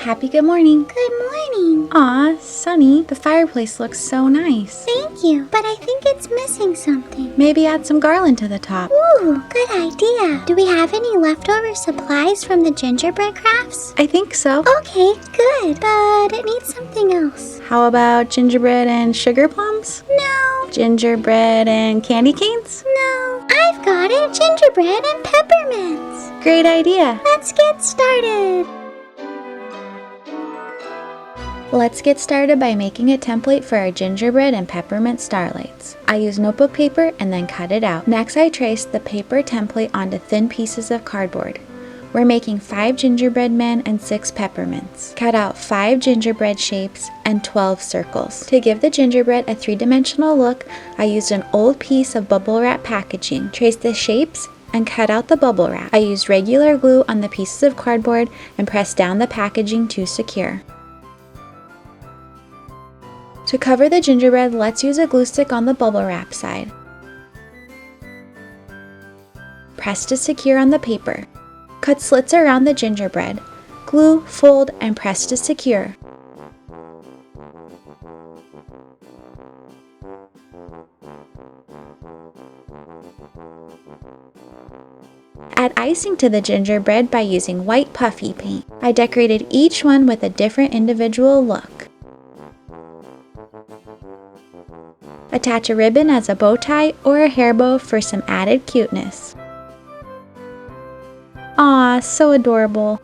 Happy good morning. Good morning. Aw, Sunny, the fireplace looks so nice. Thank you, but I think it's missing something. Maybe add some garland to the top. Ooh, good idea. Do we have any leftover supplies from the gingerbread crafts? I think so. Okay, good, but it needs something else. How about gingerbread and sugar plums? No. Gingerbread and candy canes? No. I've got it. Gingerbread and peppermints. Great idea. Let's get started. Let's get started by making a template for our gingerbread and peppermint starlights. I use notebook paper and then cut it out. Next, I trace the paper template onto thin pieces of cardboard. We're making 5 gingerbread men and 6 peppermints. Cut out 5 gingerbread shapes and 12 circles. To give the gingerbread a 3-dimensional look, I used an old piece of bubble wrap packaging. Trace the shapes and cut out the bubble wrap. I used regular glue on the pieces of cardboard and pressed down the packaging to secure. To cover the gingerbread, let's use a glue stick on the bubble wrap side. Press to secure on the paper. Cut slits around the gingerbread. Glue, fold, and press to secure. Add icing to the gingerbread by using white puffy paint. I decorated each one with a different individual look. Attach a ribbon as a bow tie or a hair bow for some added cuteness. Aw, so adorable.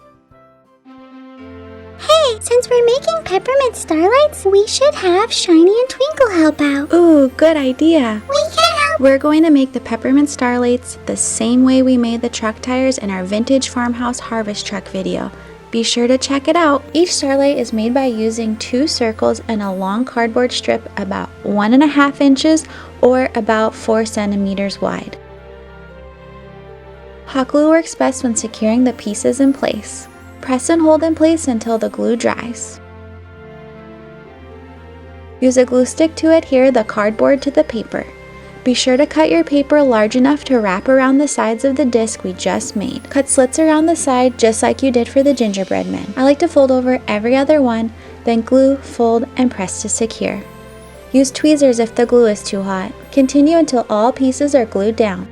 Hey, since we're making peppermint starlights, we should have Shiny and Twinkle help out. Ooh, good idea. We can help. We're going to make the peppermint starlights the same way we made the truck tires in our vintage farmhouse harvest truck video. Be sure to check it out. Each starlight is made by using 2 circles and a long cardboard strip about 1.5 inches or about 4 centimeters wide. Hot glue works best when securing the pieces in place. Press and hold in place until the glue dries. Use a glue stick to adhere the cardboard to the paper. Be sure to cut your paper large enough to wrap around the sides of the disc we just made. Cut slits around the side just like you did for the gingerbread men. I like to fold over every other one, then glue, fold, and press to secure. Use tweezers if the glue is too hot. Continue until all pieces are glued down.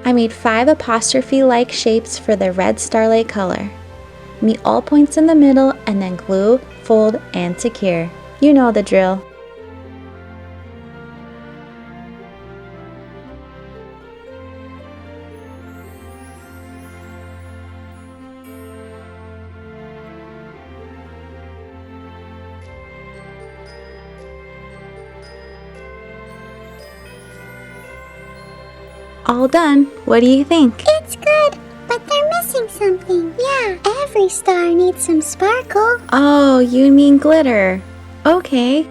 I made 5 apostrophe-like shapes for the red starlight color. Meet all points in the middle and then glue, fold, and secure. You know the drill. All done. What do you think? It's good, but they're missing something. Yeah, every star needs some sparkle. Oh, you mean glitter. Okay.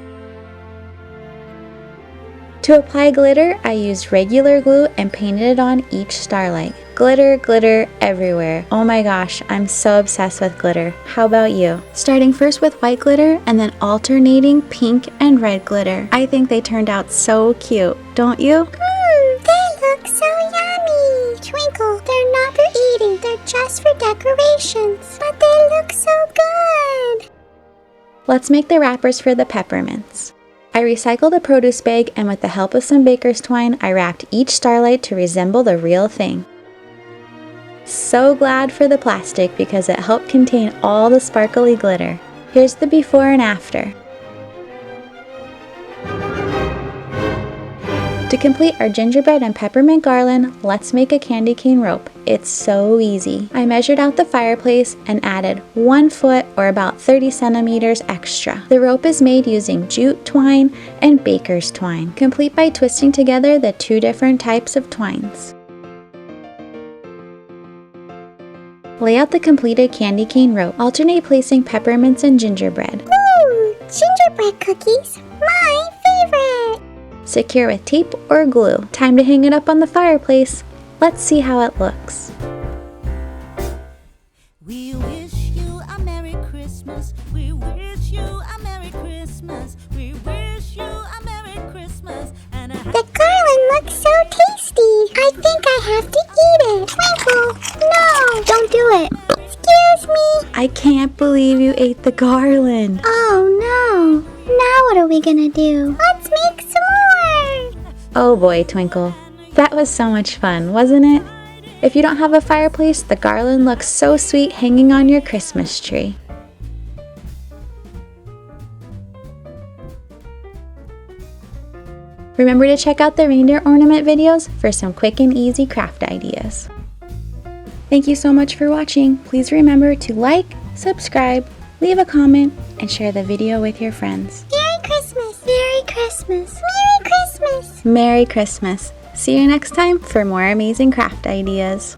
To apply glitter, I used regular glue and painted it on each starlight. Glitter, glitter everywhere. Oh my gosh, I'm so obsessed with glitter. How about you? Starting first with white glitter and then alternating pink and red glitter. I think they turned out so cute, don't you? They look so yummy. Twinkle, they're not for eating, they're just for decorations. But they look so good. Let's make the wrappers for the peppermints. I recycled a produce bag and with the help of some baker's twine, I wrapped each starlight to resemble the real thing. So glad for the plastic because it helped contain all the sparkly glitter. Here's the before and after. To complete our gingerbread and peppermint garland, let's make a candy cane rope. It's so easy. I measured out the fireplace and added 1 foot or about 30 centimeters extra. The rope is made using jute twine and baker's twine, complete by twisting together the 2 different types of twines. Lay out the completed candy cane rope. Alternate placing peppermints and gingerbread. Ooh, gingerbread cookies, my favorite. Secure with tape or glue. Time to hang it up on the fireplace. Let's see how it looks. We wish you a Merry Christmas. We wish you a Merry Christmas. We wish you a Merry Christmas and a The garland looks so tasty. believe you ate the garland. Oh no! Now what are we gonna do? Let's make some more! Oh boy, Twinkle. That was so much fun, wasn't it? If you don't have a fireplace, the garland looks so sweet hanging on your Christmas tree. Remember to check out the reindeer ornament videos for some quick and easy craft ideas. Thank you so much for watching. Please remember to like, subscribe, leave a comment, and share the video with your friends. Merry Christmas! Merry Christmas! Merry Christmas! Merry Christmas! See you next time for more amazing craft ideas.